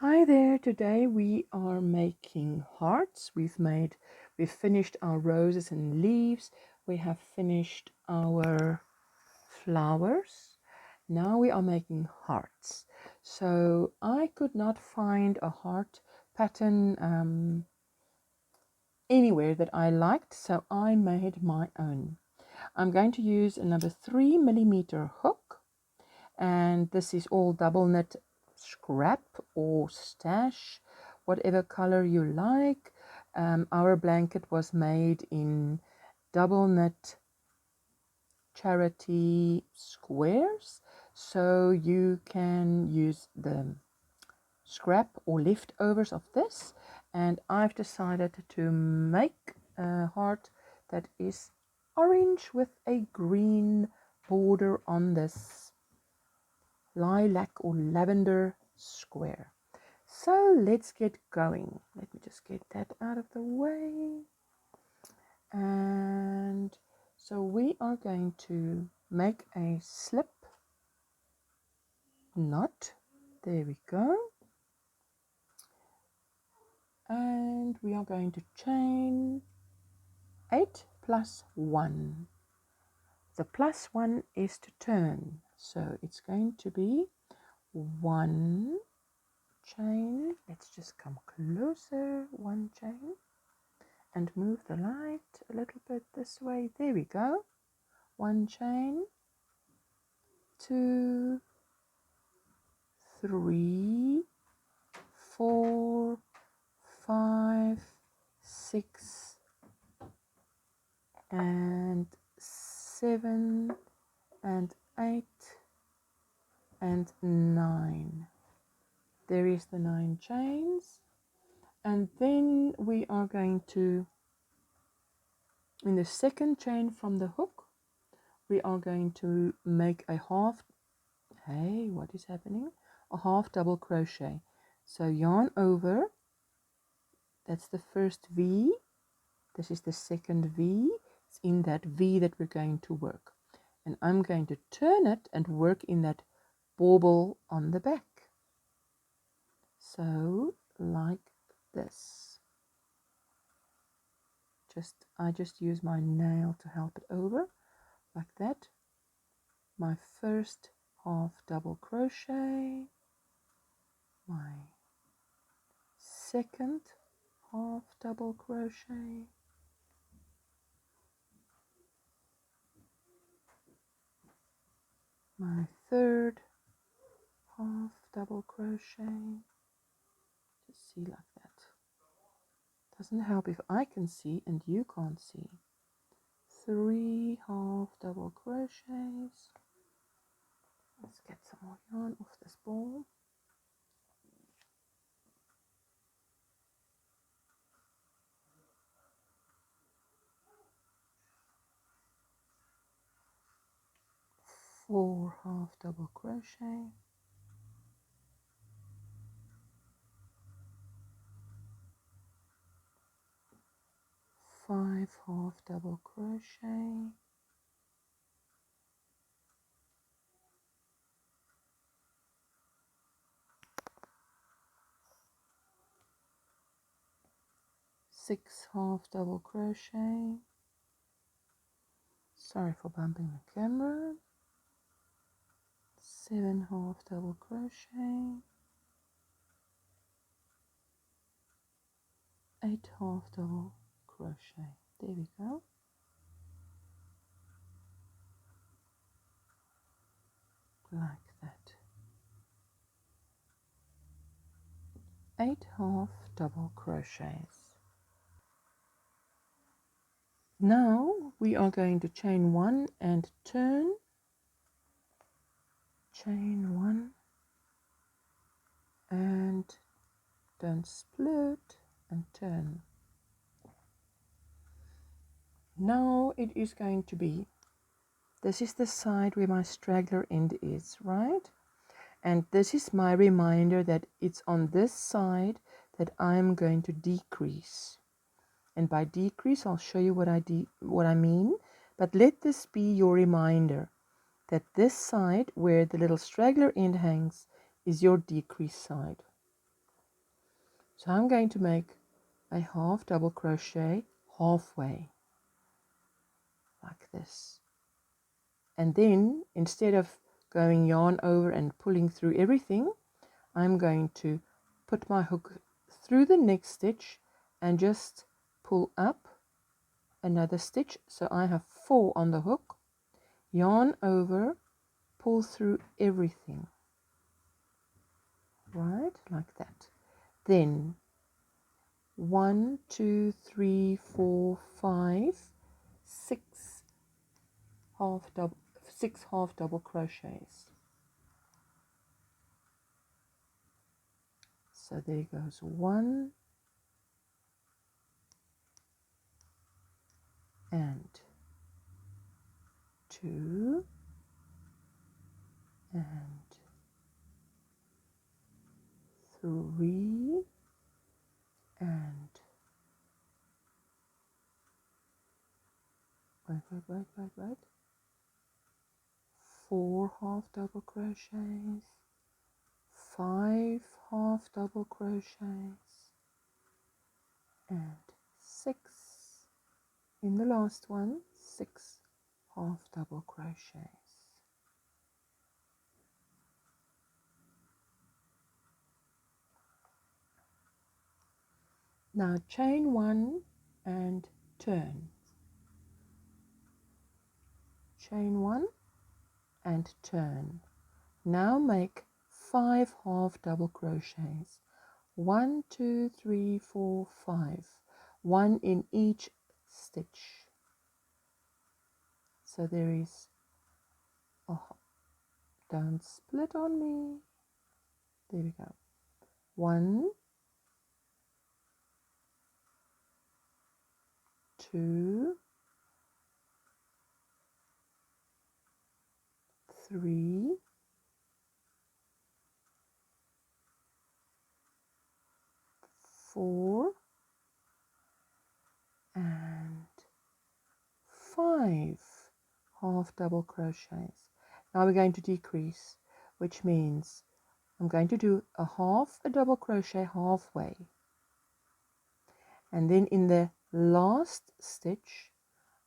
Hi there, today we are making hearts. We've finished our roses and leaves. We have finished our flowers. Now we are making hearts. So I could not find a heart pattern anywhere that I liked, so I made my own. I'm going to use another 3mm hook, and this is all double knit scrap or stash, whatever color you like. Our blanket was made in double knit charity squares, so you can use the scrap or leftovers of this, and I've decided to make a heart that is orange with a green border on this lilac or lavender square. So let's get going. Let me just get that out of the way. And so we are going to make a slip knot. There we go. And we are going to chain 8 plus 1. The plus 1 is to turn. So it's going to be 1 chain. Let's just come closer. 1 chain. And move the light a little bit this way. There we go. 1 chain, 2, 3, 4, 5, 6, and 7, and 8, and 9. There is the 9 chains. And then we are going to, in the second chain from the hook, we are going to make a half, hey, what is happening? A half double crochet. So yarn over, that's the first V, this is the second V, it's in that V that we're going to work. And I'm going to turn it and work in that bauble on the back. So like this. I just use my nail to help it over, like that. My first half double crochet, my second half double crochet, my third half double crochet. Just see like that. Doesn't help if I can see and you can't see. 3 half double crochets. Let's get some more yarn off this ball. Four half double crochet, 5 half double crochet, 6 half double crochet. Sorry for bumping the camera. 7 half double crochet, 8 half double crochet. There we go. Like that. 8 half double crochets. Now we are going to chain 1 and turn. Chain 1 and don't split and turn. Now it is going to be, this is the side where my straggler end is, right? And this is my reminder that it's on this side that I'm going to decrease. And by decrease, I'll show you what I mean. But let this be your reminder that this side where the little straggler end hangs is your decrease side. So I'm going to make a half double crochet halfway like this, and then instead of going yarn over and pulling through everything, I'm going to put my hook through the next stitch and just pull up another stitch, so I have 4 on the hook, yarn over, pull through everything, right, like that. Then 1 2 3 4 5 6 half double crochets. So there goes 1 and 2 and 3 and wait, 4 half double crochets, 5 half double crochets, and 6 in the last one, 6 half double crochets. Now chain 1 and turn, chain 1 and turn. Now make 5 half double crochets, 1 2 3 4 5, 1 in each stitch. So there is, oh, don't split on me, there we go, 1 2 3 4 and 5 half double crochets. Now we're going to decrease, which means I'm going to do a double crochet halfway, and then in the last stitch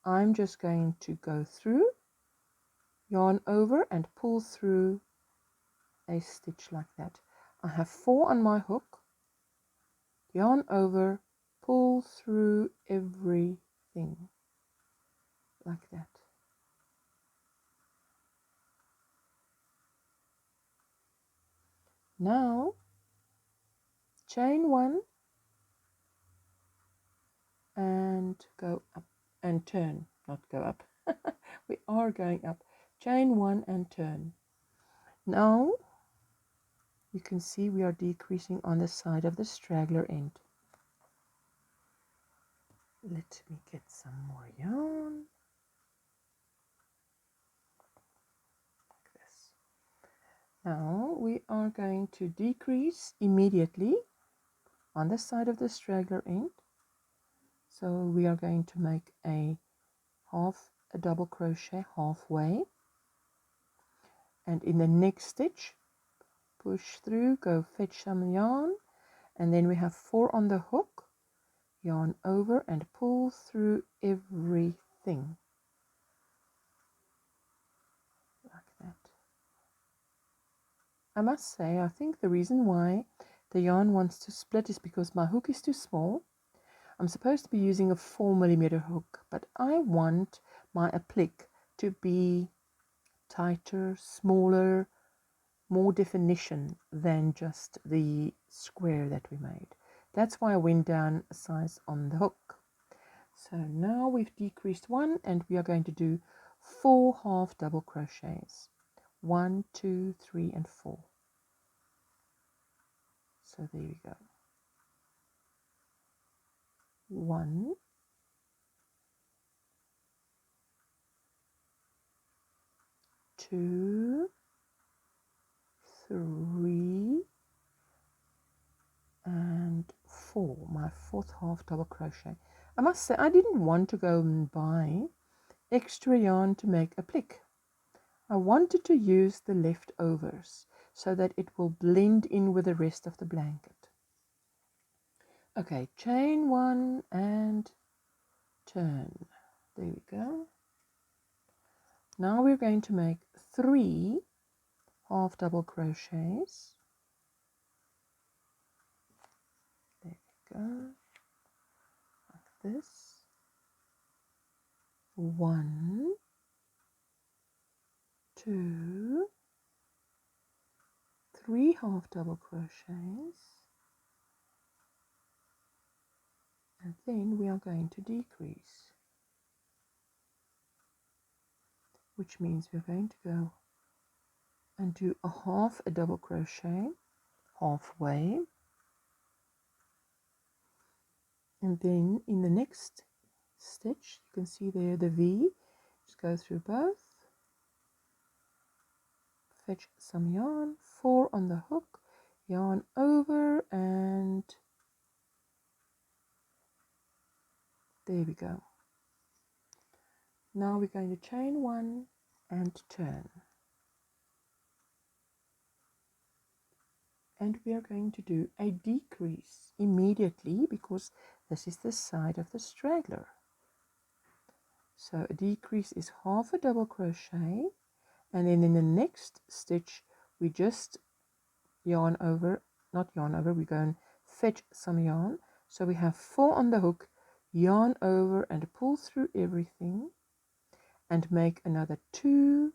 I'm just going to go through, yarn over and pull through a stitch like that. I have 4 on my hook, yarn over, pull through everything like that. Now chain 1 and go up and turn, not go up. We are going up. Chain 1 and turn. Now you can see we are decreasing on the side of the straggler end. Let me get some more yarn like this. Now we are going to decrease immediately on the side of the straggler end. So we are going to make a double crochet halfway, and in the next stitch push through, go fetch some yarn, and then we have 4 on the hook, yarn over and pull through everything like that. I must say, I think the reason why the yarn wants to split is because my hook is too small. I'm supposed to be using a 4mm hook, but I want my applique to be tighter, smaller, more definition than just the square that we made. That's why I went down a size on the hook. So now we've decreased 1 and we are going to do 4 half double crochets. 1 2 3 and 4. So there we go. 1 2 3 and 4, my 4th half double crochet. I must say I didn't want to go and buy extra yarn to make a applique. I wanted to use the leftovers so that it will blend in with the rest of the blanket. Okay, chain 1 and turn. There we go. Now we're going to make 3 half double crochets. There we go, like this. 1, 2, 3 half double crochets, and then we are going to decrease, which means we're going to go and do a double crochet halfway, and then in the next stitch you can see there the V, just go through both, fetch some yarn, 4 on the hook, yarn over, and there we go. Now we're going to chain 1 and turn, and we are going to do a decrease immediately because this is the side of the straggler. So a decrease is half a double crochet, and then in the next stitch we just yarn over, not yarn over, we go and fetch some yarn. So we have 4 on the hook, yarn over and pull through everything, and make another 2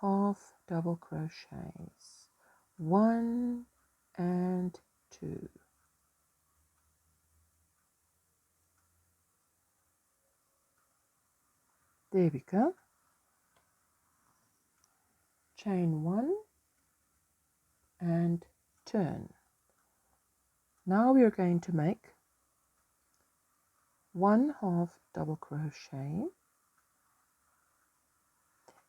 half double crochets, 1 and 2. There we go. Chain 1 and turn. Now we are going to make 1 half double crochet,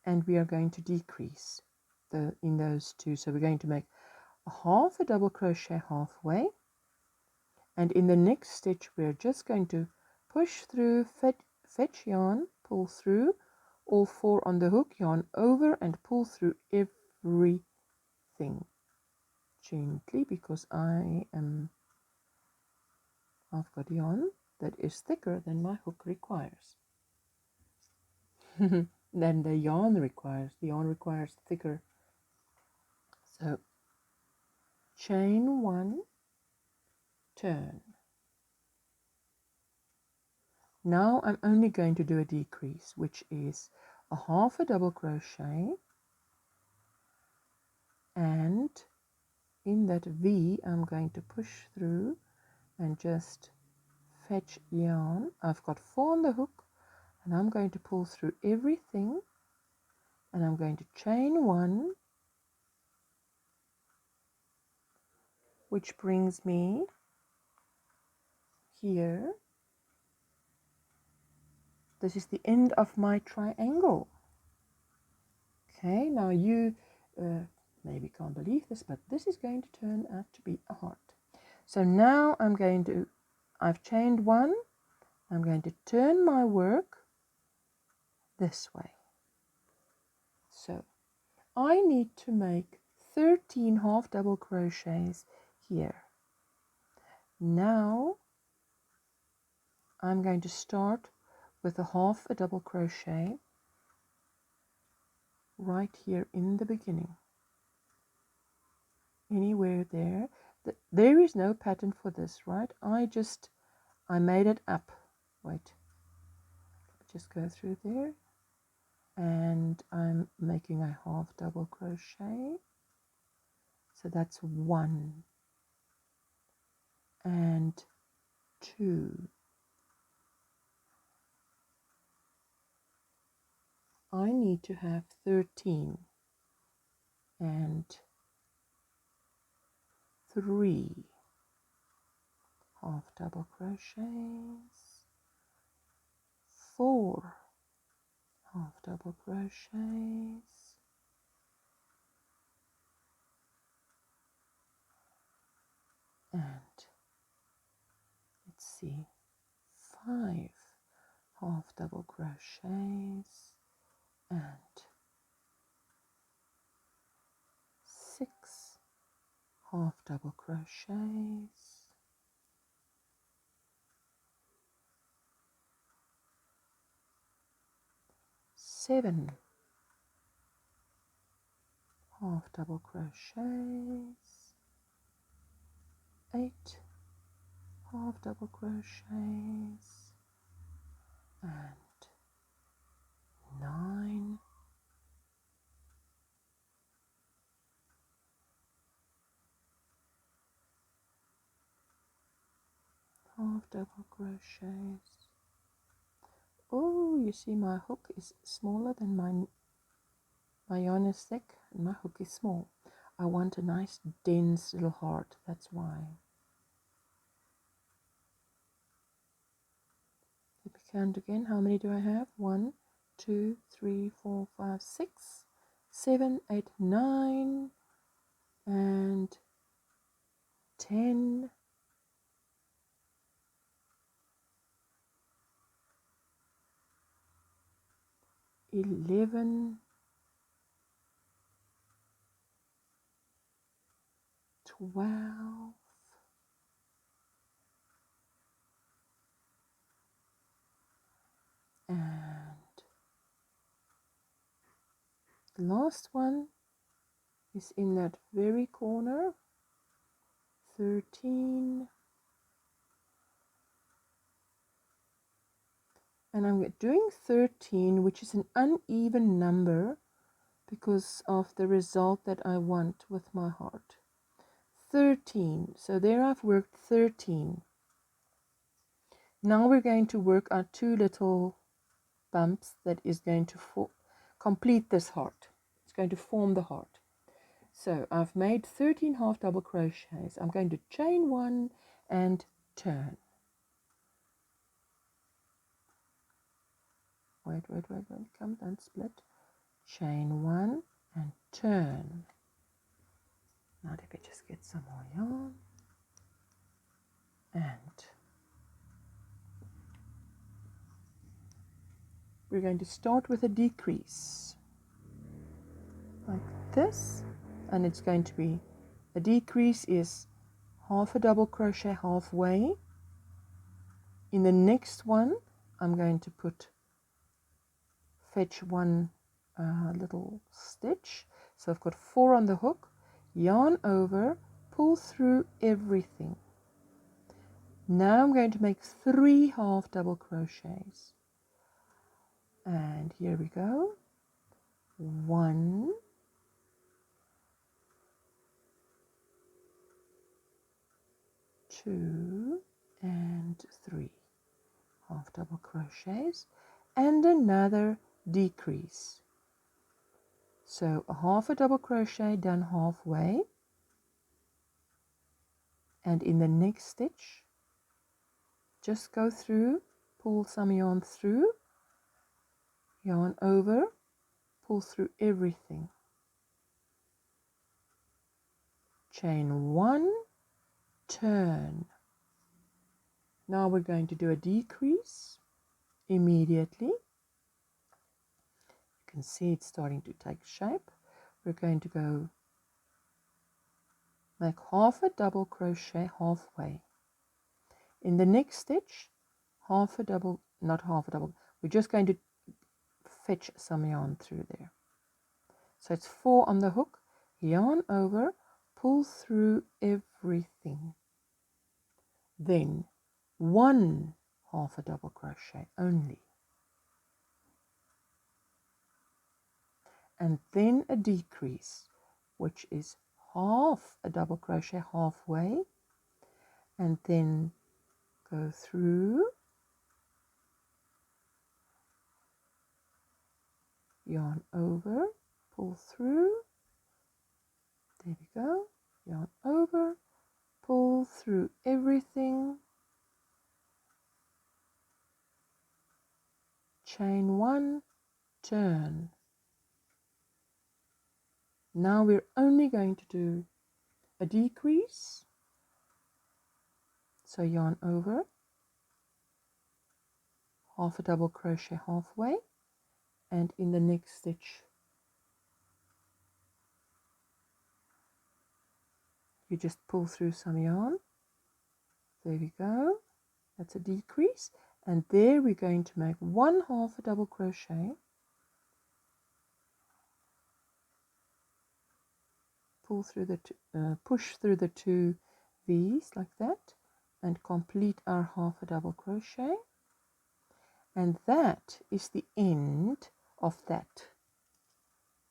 and we are going to decrease in those 2. So we're going to make a half a double crochet halfway, and in the next stitch we're just going to push through, fetch yarn, pull through all 4 on the hook, yarn over and pull through everything gently, because I've got yarn that is thicker than my hook requires. Than the yarn requires. The yarn requires thicker. So chain 1, turn. Now I'm only going to do a decrease, which is a half a double crochet, and in that V I'm going to push through and just fetch yarn. I've got 4 on the hook, and I'm going to pull through everything, and I'm going to chain 1, which brings me here. This is the end of my triangle. Okay, now you maybe can't believe this, but this is going to turn out to be a heart. So now I've chained 1, I'm going to turn my work this way. So I need to make 13 half double crochets here. Now I'm going to start with a half a double crochet right here in the beginning. Anywhere there. There is no pattern for this, right? I made it up. Wait, just go through there, and I'm making a half double crochet. So that's 1 and 2. I need to have 13 and 3 half double crochets, 4 half double crochets, and let's see, 5 half double crochets, and 6 half double crochets, 7 half double crochets, 8 half double crochets, and 9 half double crochets. Oh, you see my hook is smaller than my yarn is thick and my hook is small. I want a nice dense little heart, that's why. Let me count again. How many do I have? 1, 2, 3, 4, 5, 6, 7, 8, 9, and 10, 11, 12, and the last one is in that very corner, 13, and I'm doing 13, which is an uneven number because of the result that I want with my heart. 13, so there I've worked 13. Now we're going to work our 2 little bumps that is going to complete this heart. It's going to form the heart. So I've made 13 half double crochets. I'm going to chain 1 and turn. Wait, come, don't split. Chain 1 and turn. Now let me just get some more yarn. And we're going to start with a decrease. Like this. And it's going to be, a decrease is half a double crochet halfway. In the next one, I'm going to fetch 1 little stitch. So I've got 4 on the hook, yarn over, pull through everything. Now I'm going to make 3 half double crochets. And here we go. 1, 2, and 3 half double crochets, and another decrease. So a half a double crochet done halfway, and in the next stitch just go through, pull some yarn through, yarn over, pull through everything, chain 1, turn. Now we're going to do a decrease immediately. You can see it's starting to take shape. We're going to go make half a double crochet halfway. In the next stitch, half a double, not half a double, we're just going to fetch some yarn through there. So it's 4 on the hook, yarn over, pull through everything. Then 1 half a double crochet only. And then a decrease, which is half a double crochet halfway, and then go through, yarn over, pull through, there we go, yarn over, pull through everything, chain 1, turn. Now we're only going to do a decrease, so yarn over, half a double crochet halfway, and in the next stitch you just pull through some yarn. There we go, that's a decrease, and there we're going to make 1 half a double crochet, pull through the push through the 2 V's like that and complete our half a double crochet, and that is the end of that.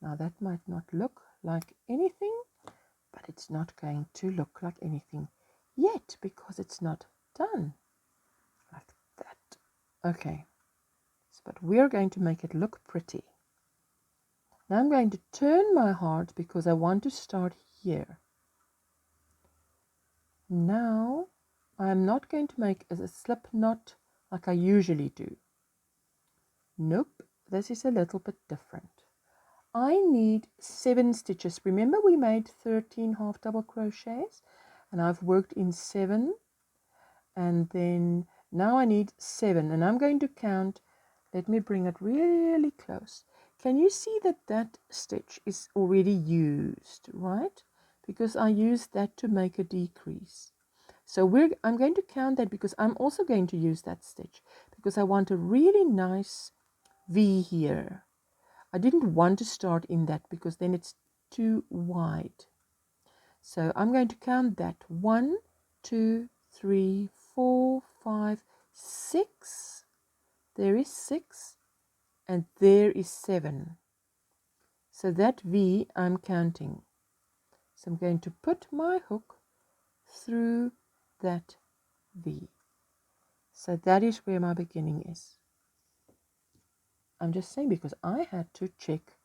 Now that might not look like anything, but it's not going to look like anything yet because it's not done like that. Okay, but we're going to make it look pretty. Now I'm going to turn my heart because I want to start here. Now I'm not going to make a slip knot like I usually do. Nope, this is a little bit different. I need 7 stitches. Remember we made 13 half double crochets and I've worked in 7, and then now I need 7, and I'm going to count. Let me bring it really close. Can you see that that stitch is already used, right? Because I used that to make a decrease. So I'm going to count that because I'm also going to use that stitch because I want a really nice V here. I didn't want to start in that because then it's too wide. So I'm going to count that. 1, 2, 3, 4, 5, 6. There is 6 and there is 7. So that V I'm counting. So I'm going to put my hook through that V. So that is where my beginning is. I'm just saying because I had to check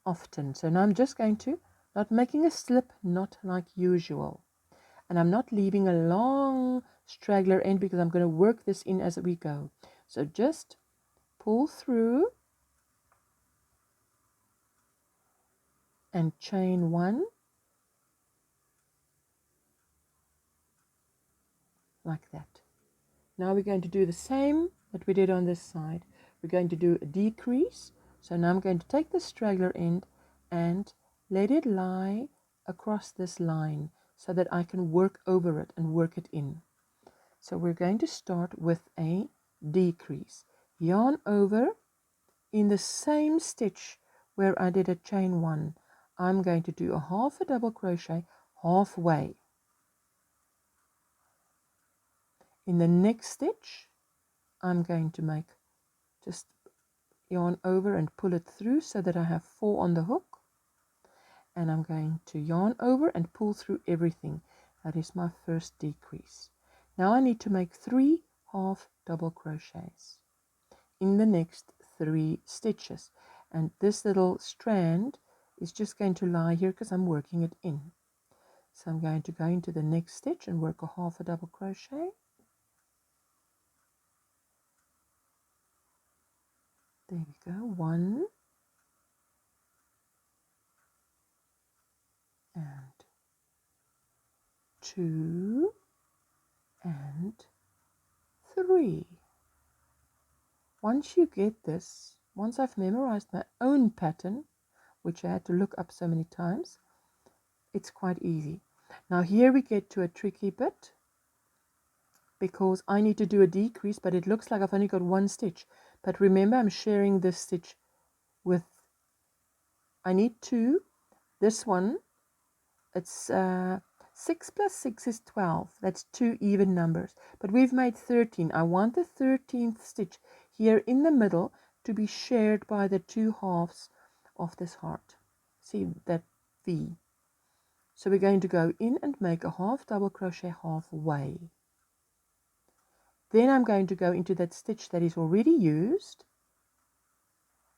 often. So now I'm just going to, not making a slip knot like usual. And I'm not leaving a long straggler end because I'm going to work this in as we go. So just pull through and chain 1 like that. Now we're going to do the same that we did on this side. We're going to do a decrease. So now I'm going to take the straggler end and let it lie across this line so that I can work over it and work it in. So we're going to start with a decrease. Yarn over in the same stitch where I did a chain 1. I'm going to do a half a double crochet halfway. In the next stitch, I'm going to make just yarn over and pull it through so that I have 4 on the hook, and I'm going to yarn over and pull through everything. That is my first decrease. Now I need to make 3 half double crochets in the next 3 stitches, and this little strand is just going to lie here because I'm working it in. So I'm going to go into the next stitch and work a half a double crochet. There we go, 1 and 2 and 3. Once you get this, once I've memorized my own pattern, which I had to look up so many times, it's quite easy. Now here we get to a tricky bit because I need to do a decrease, but it looks like I've only got 1 stitch. But remember, I'm sharing this stitch with, I need 2. This one, it's 6 plus 6 is 12. That's 2 even numbers. But we've made 13. I want the 13th stitch here in the middle to be shared by the 2 halves of this heart. See that V. So we're going to go in and make a half double crochet halfway. Then I'm going to go into that stitch that is already used,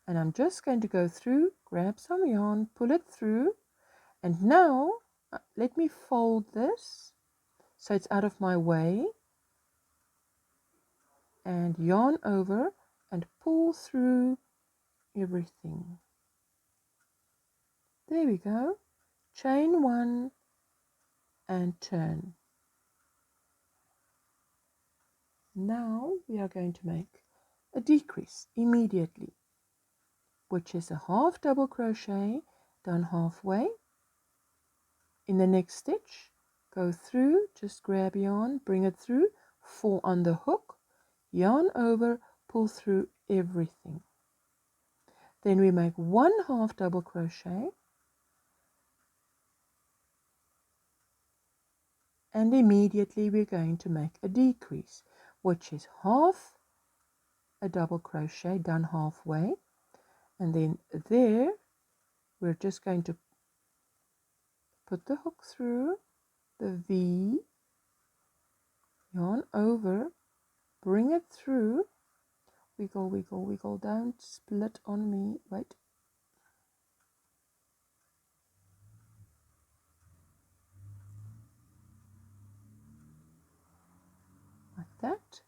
and I'm just going to go through, grab some yarn, pull it through, and now let me fold this so it's out of my way, and yarn over and pull through everything. There we go. Chain 1 and turn. Now we are going to make a decrease immediately, which is a half double crochet done halfway. In the next stitch, go through, just grab yarn, bring it through, 4 on the hook, yarn over, pull through everything. Then we make 1 half double crochet, and immediately we're going to make a decrease, which is half a double crochet done halfway, and then there we're just going to put the hook through the V, yarn over, bring it through, wiggle, wiggle, wiggle, don't split on me, wait, like that,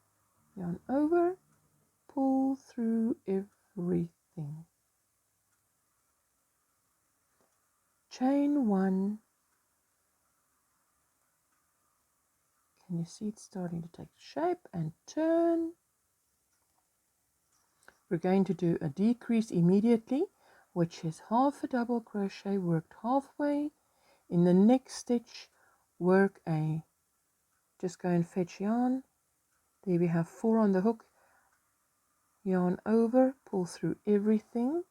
yarn over, pull through everything, chain one. Can you see it's starting to take shape, and turn. We're going to do a decrease immediately, which is half a double crochet worked halfway. In the next stitch, work a, just go and fetch yarn. There we have 4 on the hook, yarn over, pull through everything.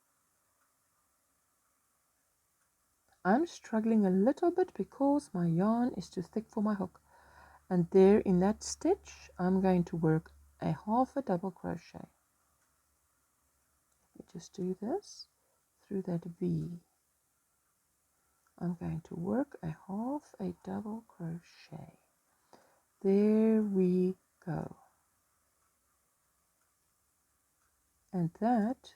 I'm struggling a little bit because my yarn is too thick for my hook. And there in that stitch, I'm going to work a half a double crochet. Let me just do this through that V. I'm going to work a half a double crochet. There we go. And that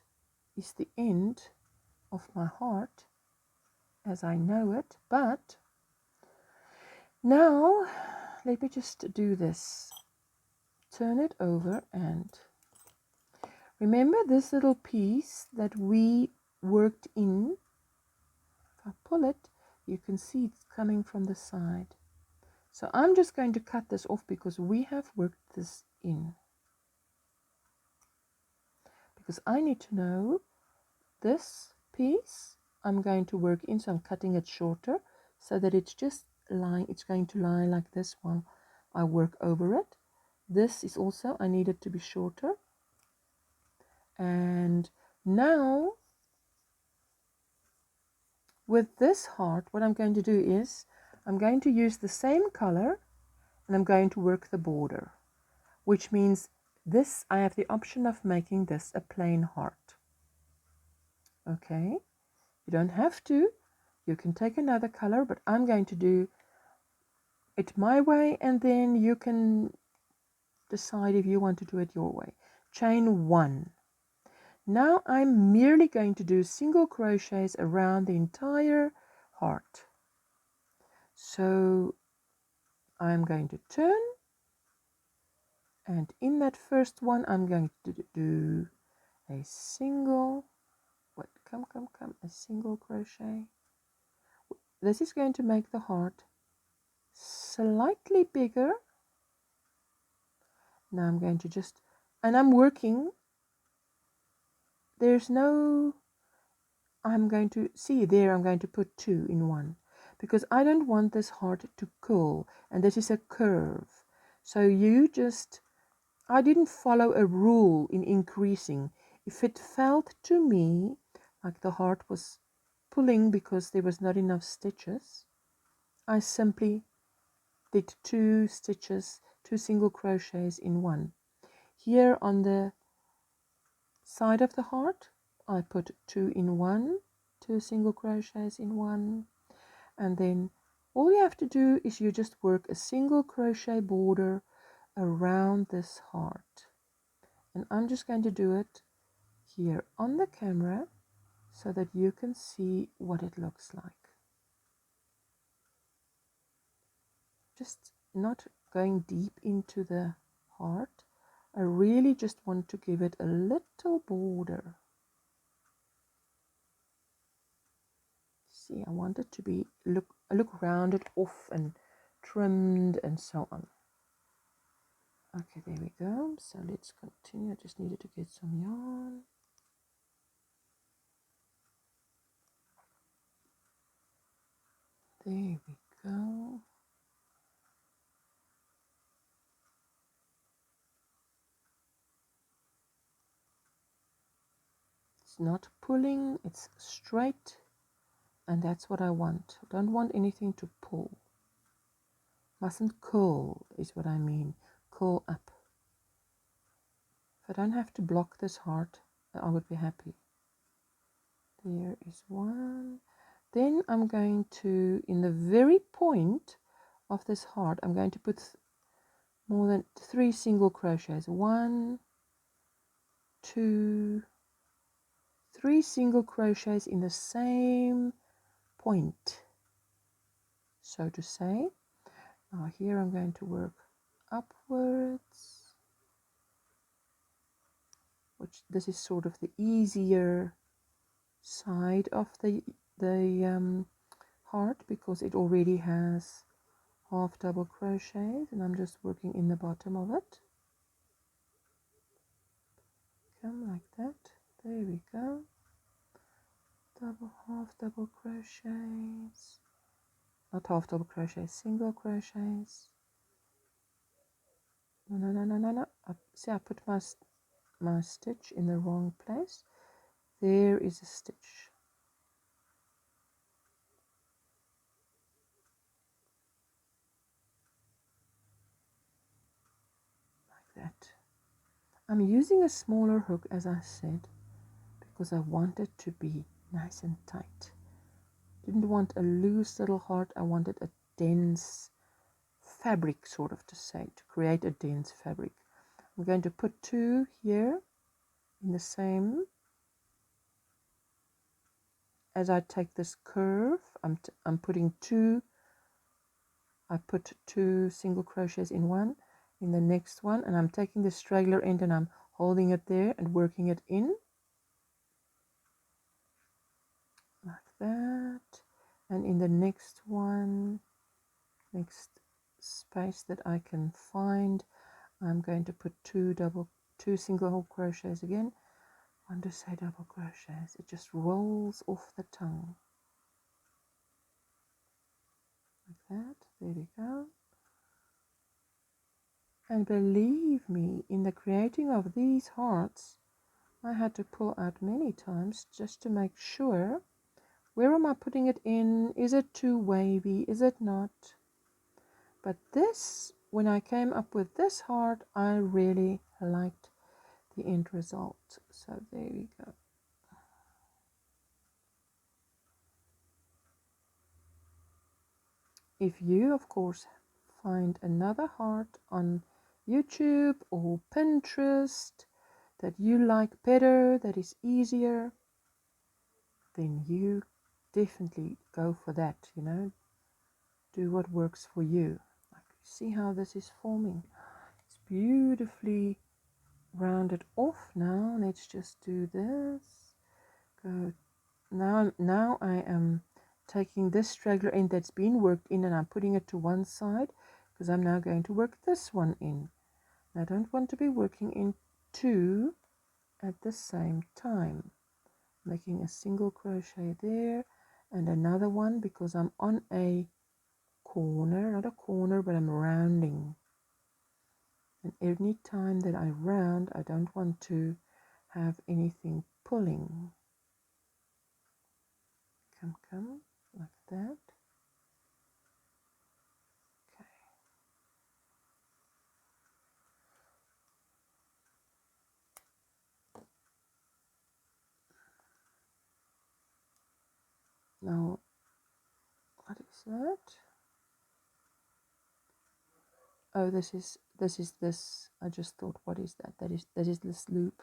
is the end of my heart as I know it. But now let me just do this. Turn it over, and remember this little piece that we worked in. If I pull it, you can see it's coming from the side. So I'm just going to cut this off because we have worked this in. Because I need to know this piece I'm going to work in, so I'm cutting it shorter so that it's just lying, it's going to lie like this while I work over it. This is also, I need it to be shorter. And now with this heart, what I'm going to do is I'm going to use the same color and I'm going to work the border, which means this, I have the option of making this a plain heart. Okay, you don't have to, you can take another color, but I'm going to do it my way, and then you can decide if you want to do it your way. Chain 1. Now I'm merely going to do single crochets around the entire heart. So I'm going to turn, and in that first one I'm going to do a single, a single crochet. This is going to make the heart slightly bigger. Now I'm going to just, and I'm working, there's no, I'm going to see there, I'm going to put 2 in 1 because I don't want this heart to curl, and this is a curve. So you just, I didn't follow a rule in increasing. If it felt to me like the heart was pulling because there was not enough stitches, I simply did 2 stitches, 2 single crochets in 1. Here on the side of the heart, I put 2 in 1, 2 single crochets in 1, and then all you have to do is you just work a single crochet border around this heart. And I'm just going to do it here on the camera so that you can see what it looks like. Just not going deep into the heart. I really just want to give it a little border. See, I want it to be look rounded off and trimmed and so on. Okay, there we go. So let's continue. I just needed to get some yarn. There we go. It's not pulling, it's straight, and that's what I want. I don't want anything to pull. Mustn't curl is what I mean. Curl up. If I don't have to block this heart, I would be happy. There is one. Then I'm going to, in the very point of this heart, I'm going to put more than 3 single crochets. 1, 2, 3 single crochets in the same point, so to say. Now here I'm going to work upwards, which this is sort of the easier side of the heart, because it already has half double crochets, and I'm just working in the bottom of it. Come like that. There we go. Half double crochets, not half double crochets, single crochets. No. See, I put my stitch in the wrong place. There is a stitch. Like that. I'm using a smaller hook, as I said, because I want it to be nice and tight. Didn't want a loose little heart. I wanted a dense fabric, sort of, to say, to create a dense fabric. I'm going to put 2 here in the same. As I take this curve, I'm putting 2. I put 2 single crochets in one, in the next one, and I'm taking the straggler end and I'm holding it there and working it in like that. And in the next one, next space that I can find, I'm going to put 2 single crochets again. I want to say double crochets, it just rolls off the tongue like that. There we go. And believe me, in the creating of these hearts, I had to pull out many times just to make sure, where am I putting it in? Is it too wavy? Is it not? But this, when I came up with this heart, I really liked the end result. So there we go. If you, of course, find another heart on YouTube or Pinterest that you like better, that is easier, then you definitely go for that, you know. Do what works for you. Like, see how this is forming? It's beautifully rounded off now. Let's just do this. Go. Now I am taking this straggler end that's been worked in and I'm putting it to one side, because I'm now going to work this one in. I don't want to be working in 2 at the same time. Making a single crochet there and another one, because I'm on a corner, not a corner, but I'm rounding. And any time that I round, I don't want to have anything pulling. Come, like that. Okay. Now, what is that? Oh, this is this. I just thought, what is that? That is this loop.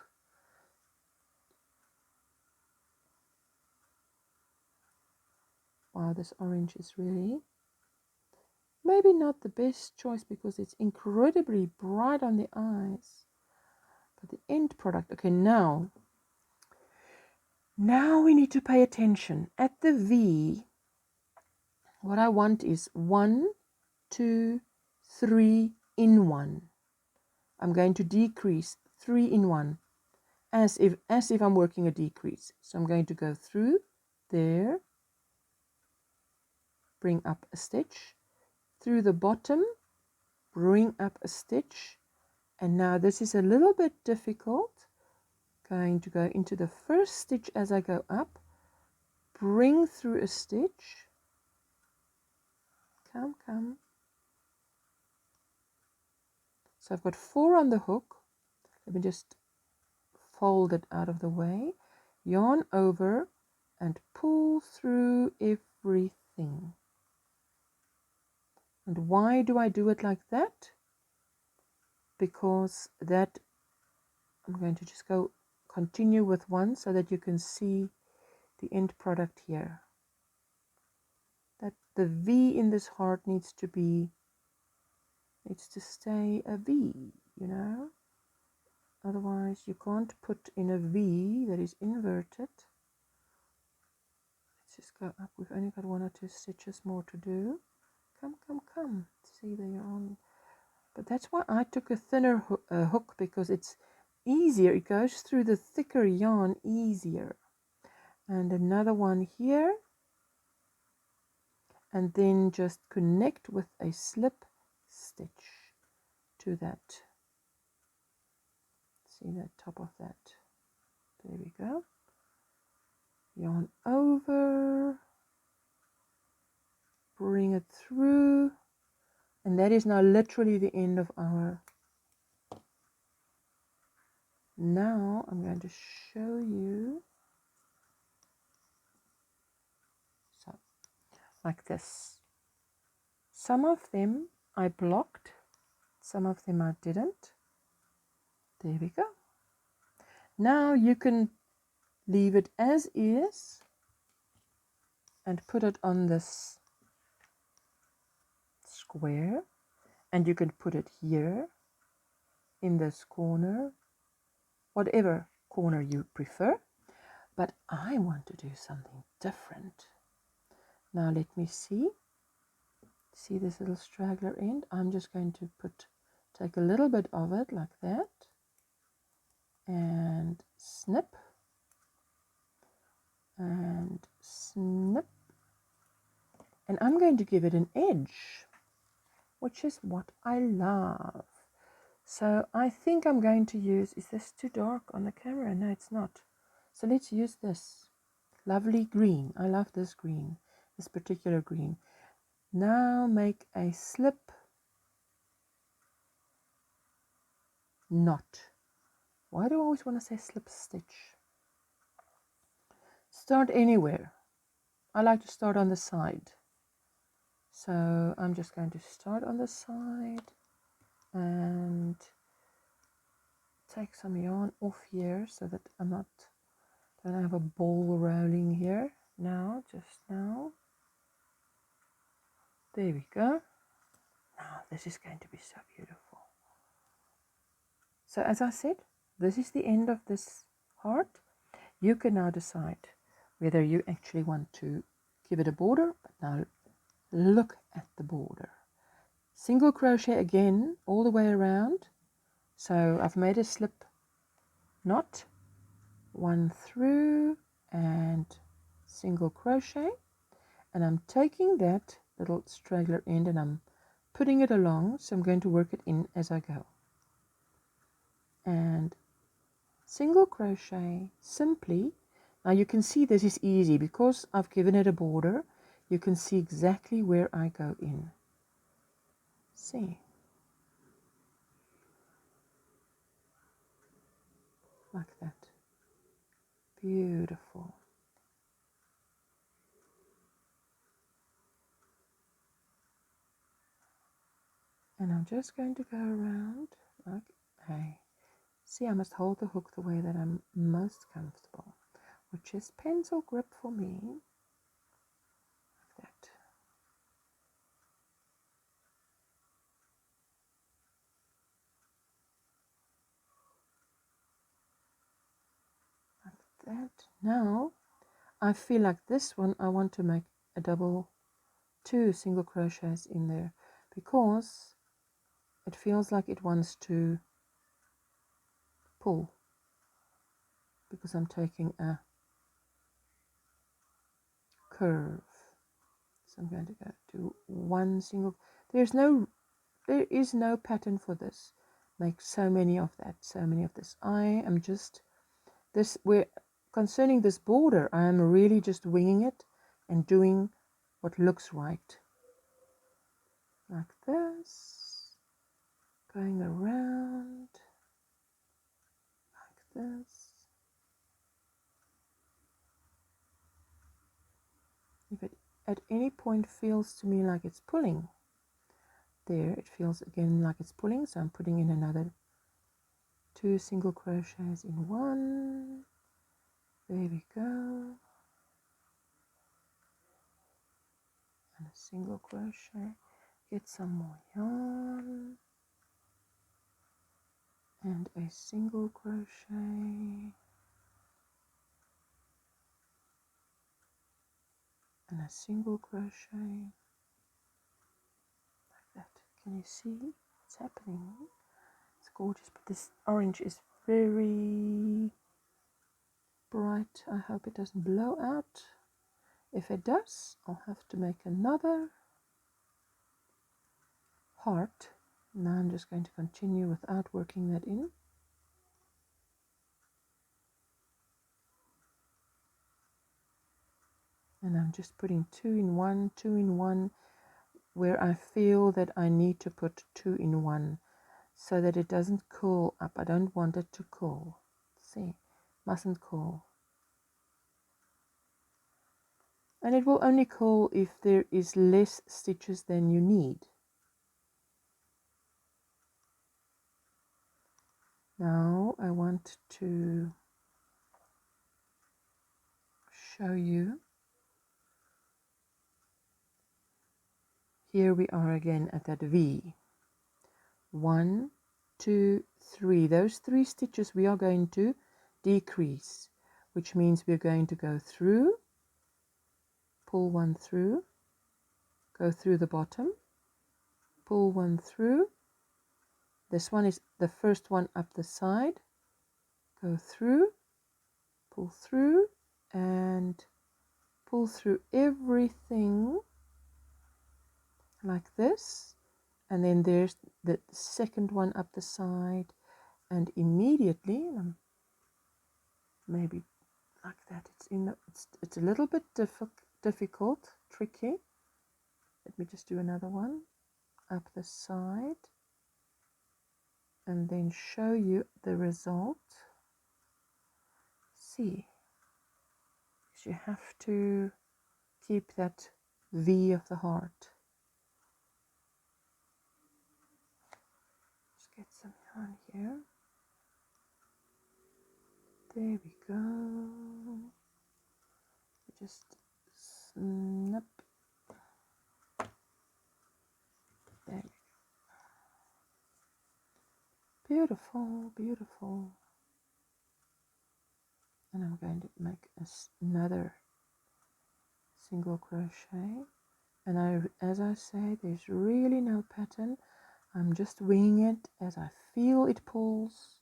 Wow, this orange is really maybe not the best choice because it's incredibly bright on the eyes. But the end product, okay, now we need to pay attention. At the V, what I want is 1, 2, 3 in 1. I'm going to decrease 3 in 1 as if I'm working a decrease. So I'm going to go through there, bring up a stitch, through the bottom, bring up a stitch, and now this is a little bit difficult. Going to go into the first stitch as I go up, bring through a stitch, come, So I've got 4 on the hook. Let me just fold it out of the way, yarn over and pull through everything. And why do I do it like that? Because that, I'm going to just go continue with one so that you can see the end product here. That the V in this heart needs to stay a V, you know. Otherwise you can't put in a V that is inverted. Let's just go up. We've only got 1 or 2 stitches more to do. Come, come, come. See, the yarn. But that's why I took a thinner hook, because it's easier. It goes through the thicker yarn easier. And another one here. And then just connect with a slip stitch to that. See that top of that. There we go. Yarn over. Bring it through. And that is now literally the end of our. Now I'm going to show you. So, like this. Some of them I blocked, some of them I didn't. There we go. Now you can leave it as is and put it on this square, and you can put it here in this corner, whatever corner you prefer. But I want to do something different. Now let me see. See this little straggler end? I'm just going to take a little bit of it like that and snip and snip, and I'm going to give it an edge, which is what I love. So I think I'm going to use, is this too dark on the camera? No, it's not. So let's use this lovely green. I love this green, this particular green. Now make a slip knot. Why do I always want to say slip stitch? Start anywhere. I like to start on the side. So I'm just going to start on the side and take some yarn off here so that don't have a ball rolling here. Just now. There we go. Now this is going to be so beautiful. So as I said, this is the end of this heart. You can now decide whether you actually want to give it a border. But now look at the border. Single crochet again all the way around. So I've made a slip knot, 1 through and single crochet, and I'm taking that little straggler end and I'm putting it along. So I'm going to work it in as I go. And single crochet simply. Now you can see this is easy because I've given it a border. You can see exactly where I go in. See, like that. Beautiful. And I'm just going to go around like a. See, I must hold the hook the way that I'm most comfortable, which is pencil grip for me, like that. Like that. Now, I feel like this one, I want to make a double, 2 single crochets in there, because it feels like it wants to pull, because I'm taking a curve. So I'm going to go to 1 single. There is no pattern for this. Make so many of that, so many of this. I am just concerning this border, I am really just winging it and doing what looks right. Like this. going around like this. If it at any point feels to me like it's pulling, there it feels again like it's pulling, so I'm putting in another 2 single crochets in one. There we go. And a single crochet. Get some more yarn. And a single crochet. And a single crochet. Like that. Can you see what's happening? It's gorgeous, but this orange is very bright. I hope it doesn't blow out. If it does, I'll have to make another heart. Now I'm just going to continue without working that in. And I'm just putting 2 in 1, 2 in 1, where I feel that I need to put 2 in 1 so that it doesn't curl up. I don't want it to curl. See, mustn't curl. And it will only curl if there is less stitches than you need. Now I want to show you. Here we are again at that V. 1, 2, 3. Those 3 stitches we are going to decrease, which means we're going to go through, pull 1 through, go through the bottom, pull 1 through. This one is the first one up the side. Go through, pull through, and pull through everything like this. And then there's the second one up the side, and immediately, maybe like that. It's a little bit difficult, tricky. Let me just do another one up the side, and then show you the result. See, you have to keep that V of the heart. Let's get some yarn here. There we go. Just snap. There we go. Beautiful, beautiful. And I'm going to make another single crochet. And as I say, there's really no pattern. I'm just winging it. As I feel it pulls,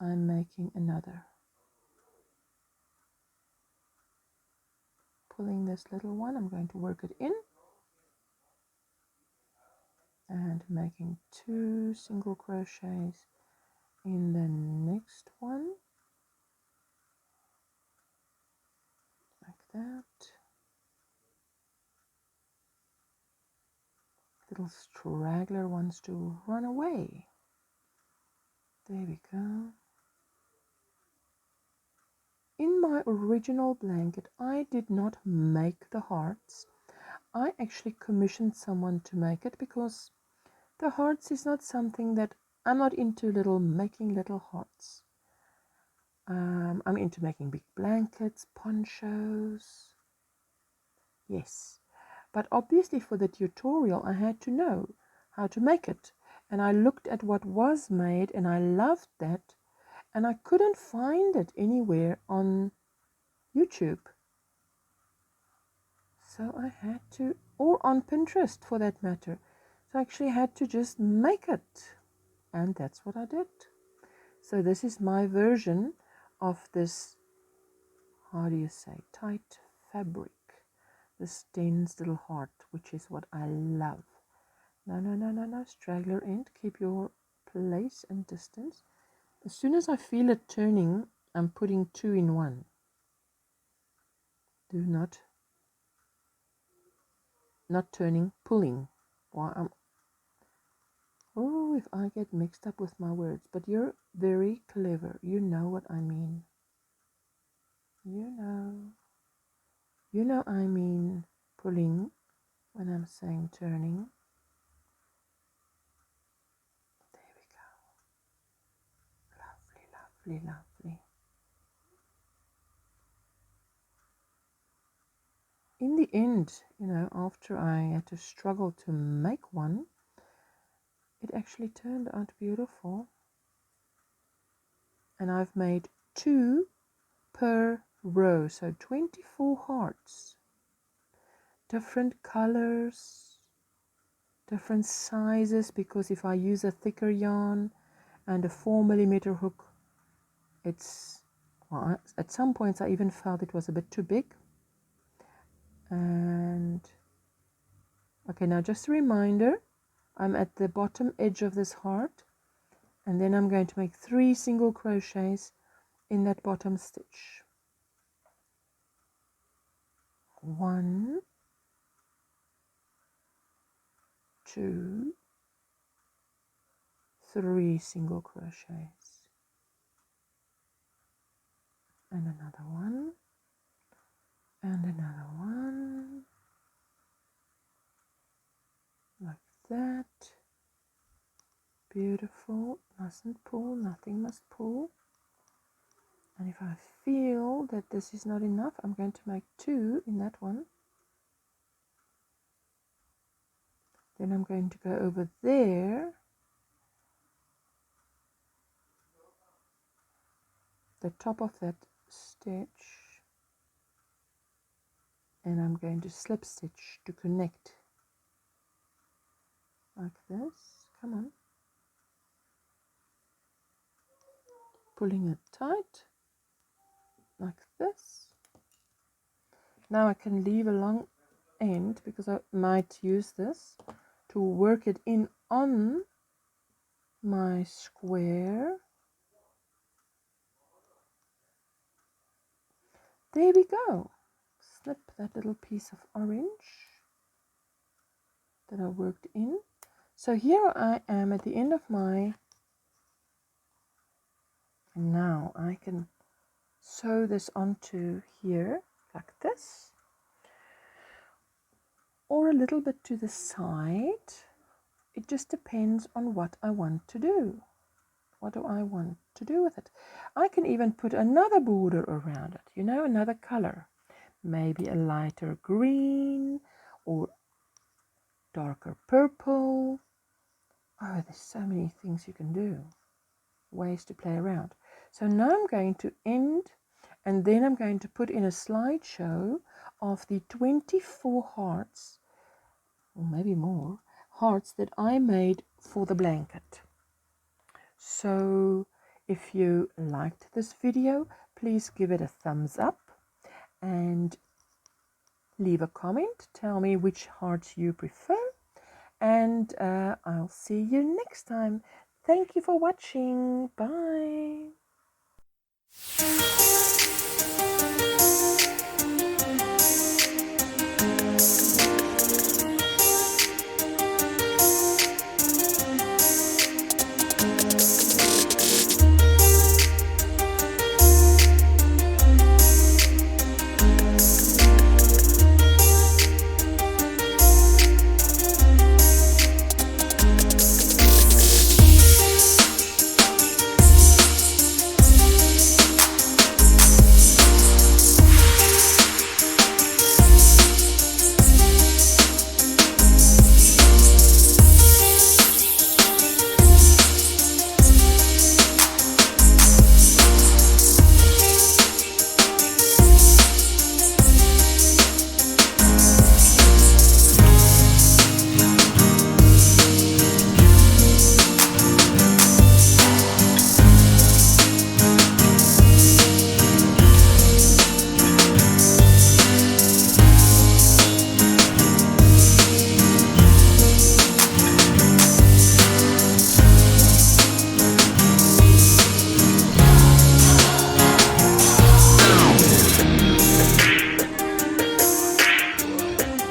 I'm making another. Pulling this little one, I'm going to work it in. And making 2 single crochets in the next one. Like that. Little straggler wants to run away. There we go. In my original blanket, I did not make the hearts. I actually commissioned someone to make it because the hearts is not something that I'm not into making little hearts. I'm into making big blankets, ponchos. Yes. But obviously for the tutorial I had to know how to make it. And I looked at what was made and I loved that. And I couldn't find it anywhere on YouTube. So I had to, or on Pinterest for that matter. So I actually had to just make it. And that's what I did. So this is my version of this, how do you say, tight fabric. This dense little heart, which is what I love. No, straggler end. Keep your place and distance. As soon as I feel it turning, I'm putting 2 in 1. Do not turning, pulling. Oh, if I get mixed up with my words, but you're very clever. You know what I mean. You know I mean pulling when I'm saying turning. There we go. Lovely, lovely, lovely. In the end, you know, after I had to struggle to make one, it actually turned out beautiful. And I've made 2 per row, so 24 hearts. Different colors, different sizes, because if I use a thicker yarn and a 4mm hook, it's, well, at some points I even felt it was a bit too big. And okay, now just a reminder, I'm at the bottom edge of this heart, and then I'm going to make 3 single crochets in that bottom stitch. 1, 2, 3 single crochets, and another one, and another one, like that. Beautiful. Mustn't pull, nothing must pull. And if I feel that this is not enough, I'm going to make 2 in that one. Then I'm going to go over there, the top of that stitch, and I'm going to slip stitch to connect like this. Come on, pulling it tight like this. Now I can leave a long end because I might use this to work it in on my square. There we go. Snip that little piece of orange that I worked in. So here I am at the end of my, and now I can sew this onto here like this, or a little bit to the side. It just depends on what I want to do. What do I want to do with it? I can even put another border around it, you know, another color. Maybe a lighter green or darker purple. Oh, there's so many things you can do. Ways to play around. So now I'm going to end, and then I'm going to put in a slideshow of the 24 hearts, or maybe more, hearts that I made for the blanket. So if you liked this video, please give it a thumbs up and leave a comment. Tell me which hearts you prefer, and I'll see you next time. Thank you for watching. Bye.